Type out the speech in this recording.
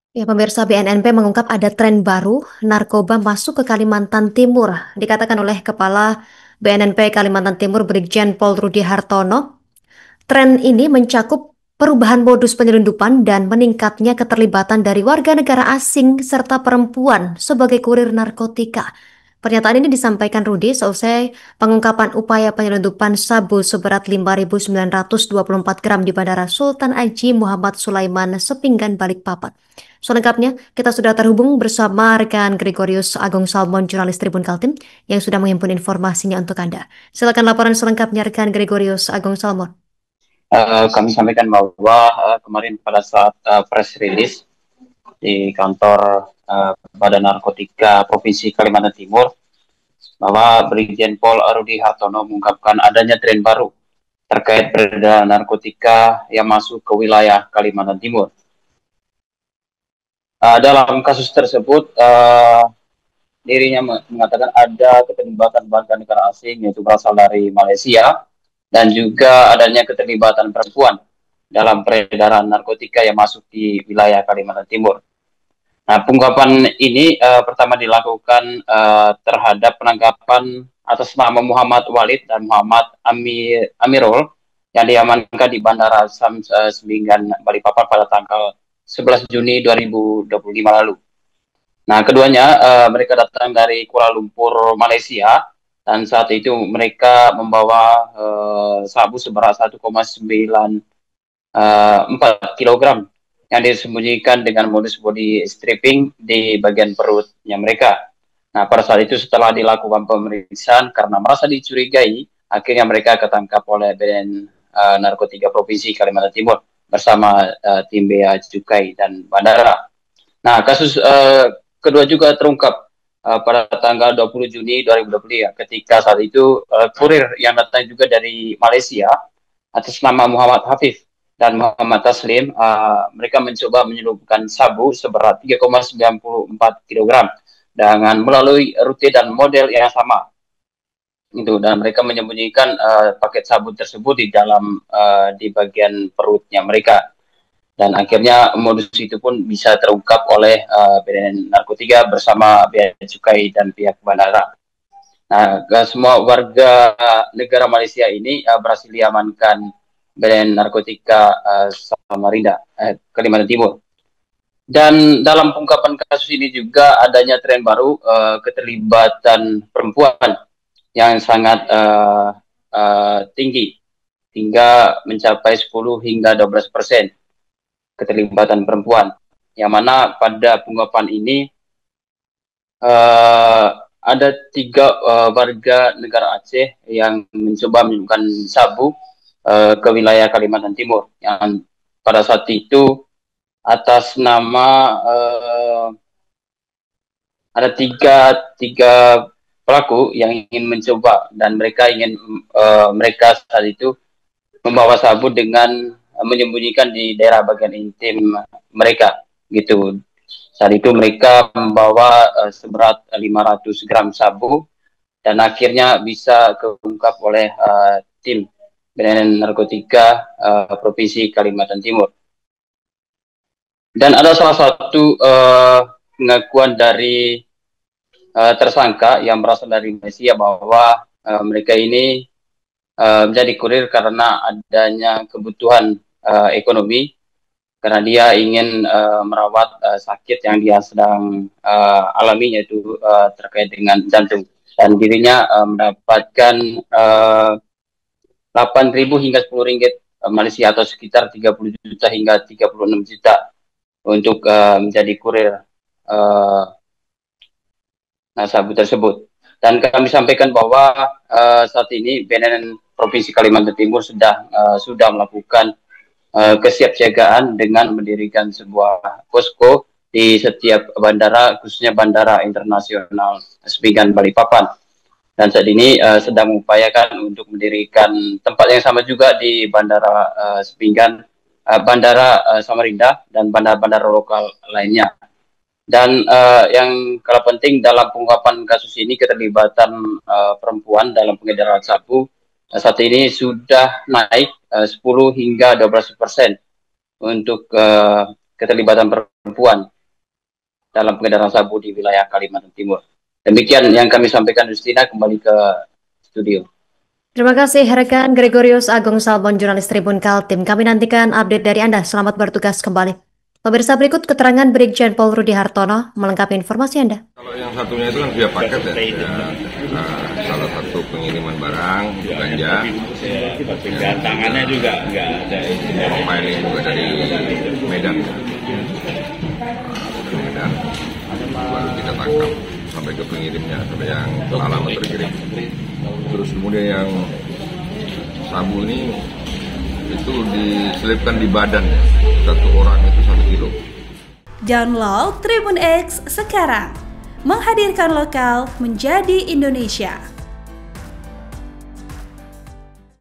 Ya, pemirsa BNNP mengungkap ada tren baru narkoba masuk ke Kalimantan Timur. Dikatakan oleh Kepala BNNP Kalimantan Timur Brigjen Pol Rudi Hartono, tren ini mencakup perubahan modus penyelundupan dan meningkatnya keterlibatan dari warga negara asing serta perempuan sebagai kurir narkotika. Pernyataan ini disampaikan Rudi seusai pengungkapan upaya penyelundupan sabu seberat 5.924 gram di Bandara Sultan Haji Muhammad Sulaiman, Sepinggan, Balikpapan. Selengkapnya, kita sudah terhubung bersama rekan Gregorius Agung Salmon, jurnalis Tribun Kaltim, yang sudah menghimpun informasinya untuk Anda. Silakan laporan selengkapnya rekan Gregorius Agung Salmon. Kami sampaikan bahwa kemarin pada saat press release di kantor Badan Narkotika Provinsi Kalimantan Timur, bahwa Brigjen Pol Rudi Hartono mengungkapkan adanya tren baru terkait peredaran narkotika yang masuk ke wilayah Kalimantan Timur. Dalam kasus tersebut, dirinya mengatakan ada keterlibatan warga negara asing yaitu berasal dari Malaysia dan juga adanya keterlibatan perempuan dalam peredaran narkotika yang masuk di wilayah Kalimantan Timur. Nah, pengungkapan ini pertama dilakukan terhadap penangkapan atas nama Muhammad Walid dan Muhammad Amirul yang diamankan di Bandara Sembinggan, Balikpapan pada tanggal 11 Juni 2025 lalu. Nah, keduanya mereka datang dari Kuala Lumpur, Malaysia, dan saat itu mereka membawa sabu seberat 1,94 kilogram yang disembunyikan dengan modus body stripping di bagian perutnya mereka. Nah, pada saat itu setelah dilakukan pemeriksaan karena merasa dicurigai, akhirnya mereka ketangkap oleh BNN Narkotika Provinsi Kalimantan Timur bersama tim Bea Cukai dan Bandara. Nah, kasus kedua juga terungkap pada tanggal 20 Juni 2020 ya, ketika saat itu kurir yang datang juga dari Malaysia atas nama Muhammad Hafif dan Muhammad Taslim, mereka mencoba menyelundupkan sabu seberat 3,94 kg dengan melalui rute dan model yang sama. Itu, dan mereka menyembunyikan paket sabu tersebut di dalam di bagian perutnya mereka. Dan akhirnya modus itu pun bisa terungkap oleh BNN Narkotika bersama Bea Cukai dan pihak bandara. Nah, semua warga negara Malaysia ini berhasil diamankan BNN Narkotika Samarinda, Kalimantan Timur. Dan dalam pengungkapan kasus ini juga adanya tren baru keterlibatan perempuan yang sangat tinggi, hingga mencapai 10 hingga 12% keterlibatan perempuan. Yang mana pada pengungkapan ini ada 3 warga negara Aceh yang mencoba menyelundupkan sabu ke wilayah Kalimantan Timur, yang pada saat itu atas nama ada tiga pelaku yang ingin mencoba, dan mereka ingin mereka saat itu membawa sabu dengan menyembunyikan di daerah bagian intim mereka gitu. Saat itu mereka membawa seberat 500 gram sabu, dan akhirnya bisa keungkap oleh tim BNN Narkotika Provinsi Kalimantan Timur. Dan ada salah satu pengakuan dari tersangka yang berasal dari Malaysia bahwa mereka ini menjadi kurir karena adanya kebutuhan ekonomi, karena dia ingin merawat sakit yang dia sedang alami, yaitu terkait dengan jantung, dan dirinya mendapatkan 8.000 hingga 10 ringgit Malaysia atau sekitar 30 juta hingga 36 juta untuk menjadi kurir sabu tersebut. Dan kami sampaikan bahwa saat ini BNN Provinsi Kalimantan Timur sudah melakukan kesiapsiagaan dengan mendirikan sebuah posko di setiap bandara, khususnya Bandara Internasional Sepinggan Balikpapan. Dan saat ini sedang mengupayakan untuk mendirikan tempat yang sama juga di Bandara Sepinggan, Bandara Samarinda, dan bandara-bandara lokal lainnya. Dan yang kalah penting dalam pengungkapan kasus ini, keterlibatan perempuan dalam pengedaran sabu saat ini sudah naik 10 hingga 12% untuk keterlibatan perempuan. dalam pengedaran sabu di wilayah Kalimantan Timur. Demikian yang kami sampaikan, Justina, kembali ke studio. Terima kasih rekan Gregorius Agung Salbon, jurnalis Tribun Kaltim. Kami nantikan update dari Anda. Selamat bertugas kembali. Pemirsa, berikut keterangan Brigjen Pol Rudi Hartono melengkapi informasi Anda. Kalau yang satunya itu kan via paket ya, salah satu pengiriman barang, ganja. Dan tangannya juga nggak ada. Profiling juga dari Medan. Medan, baru kita tangkap sampai ke pengirimnya, sampai yang alamat terkirim. Terus kemudian yang sabu ini itu diselipkan di badan, satu orang itu 1 kilo. Download Tribun X sekarang, menghadirkan lokal menjadi Indonesia.